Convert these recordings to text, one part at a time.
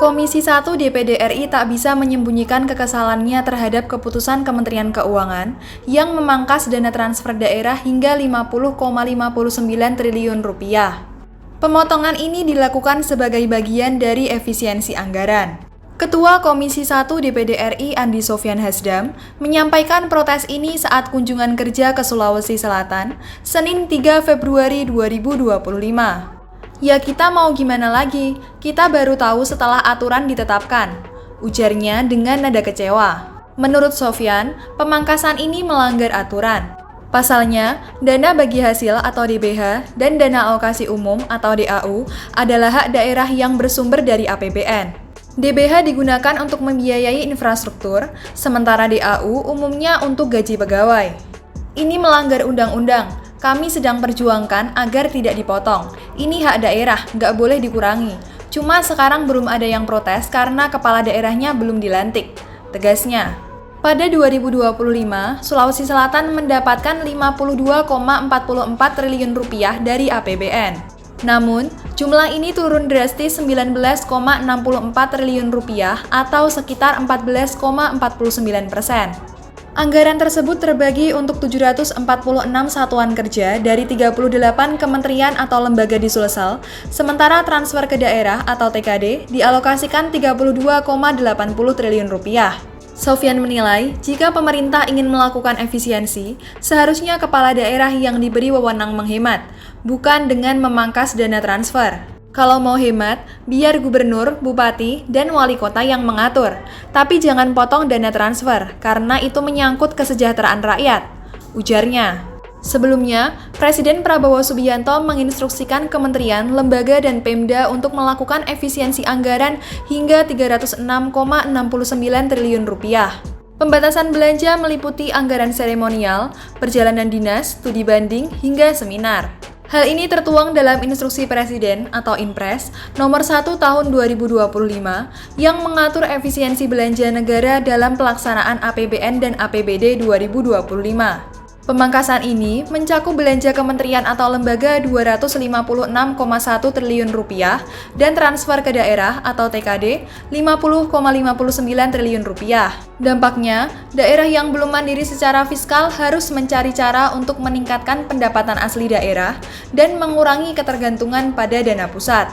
Komisi 1 DPD RI tak bisa menyembunyikan kekesalannya terhadap keputusan Kementerian Keuangan yang memangkas dana transfer daerah hingga 50,59 triliun rupiah. Pemotongan ini dilakukan sebagai bagian dari efisiensi anggaran. Ketua Komisi 1 DPD RI Andi Sofyan Hasdam menyampaikan protes ini saat kunjungan kerja ke Sulawesi Selatan, Senin 3 Februari 2025. Ya kita mau gimana lagi, kita baru tahu setelah aturan ditetapkan, ujarnya dengan nada kecewa. Menurut Sofyan, pemangkasan ini melanggar aturan. Pasalnya, dana bagi hasil atau DBH dan dana alokasi umum atau DAU adalah hak daerah yang bersumber dari APBN. DBH digunakan untuk membiayai infrastruktur, sementara DAU umumnya untuk gaji pegawai. Ini melanggar undang-undang. Kami sedang perjuangkan agar tidak dipotong. Ini hak daerah, nggak boleh dikurangi. Cuma sekarang belum ada yang protes karena kepala daerahnya belum dilantik, tegasnya. Pada 2025, Sulawesi Selatan mendapatkan 52,44 triliun rupiah dari APBN. Namun, jumlah ini turun drastis 19,64 triliun rupiah atau sekitar 14,49%. Anggaran tersebut terbagi untuk 746 satuan kerja dari 38 kementerian atau lembaga di Sulsel, sementara transfer ke daerah atau TKD dialokasikan 32,80 triliun rupiah. Sofyan menilai, jika pemerintah ingin melakukan efisiensi, seharusnya kepala daerah yang diberi wewenang menghemat, bukan dengan memangkas dana transfer. Kalau mau hemat, biar gubernur, bupati, dan wali kota yang mengatur. Tapi jangan potong dana transfer, karena itu menyangkut kesejahteraan rakyat, ujarnya. Sebelumnya, Presiden Prabowo Subianto menginstruksikan kementerian, lembaga, dan Pemda untuk melakukan efisiensi anggaran hingga 306,69 triliun rupiah. Pembatasan belanja meliputi anggaran seremonial, perjalanan dinas, studi banding, hingga seminar. Hal ini tertuang dalam Instruksi Presiden atau Inpres nomor 1 tahun 2025 yang mengatur efisiensi belanja negara dalam pelaksanaan APBN dan APBD 2025. Pemangkasan ini mencakup belanja kementerian atau lembaga 256,1 triliun rupiah dan transfer ke daerah atau TKD 50,59 triliun rupiah. Dampaknya, daerah yang belum mandiri secara fiskal harus mencari cara untuk meningkatkan pendapatan asli daerah dan mengurangi ketergantungan pada dana pusat.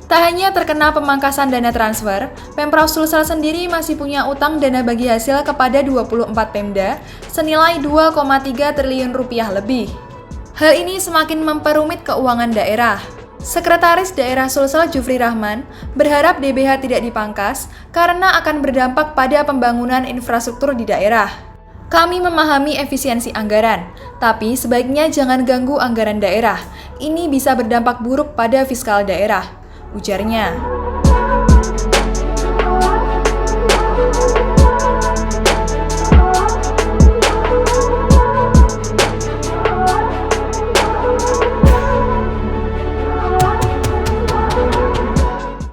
Tak hanya terkena pemangkasan dana transfer, Pemprov Sulsel sendiri masih punya utang dana bagi hasil kepada 24 Pemda senilai 2,3 triliun rupiah lebih. Hal ini semakin memperumit keuangan daerah. Sekretaris Daerah Sulsel Jufri Rahman berharap DBH tidak dipangkas karena akan berdampak pada pembangunan infrastruktur di daerah. Kami memahami efisiensi anggaran, tapi sebaiknya jangan ganggu anggaran daerah. Ini bisa berdampak buruk pada fiskal daerah, ujarnya.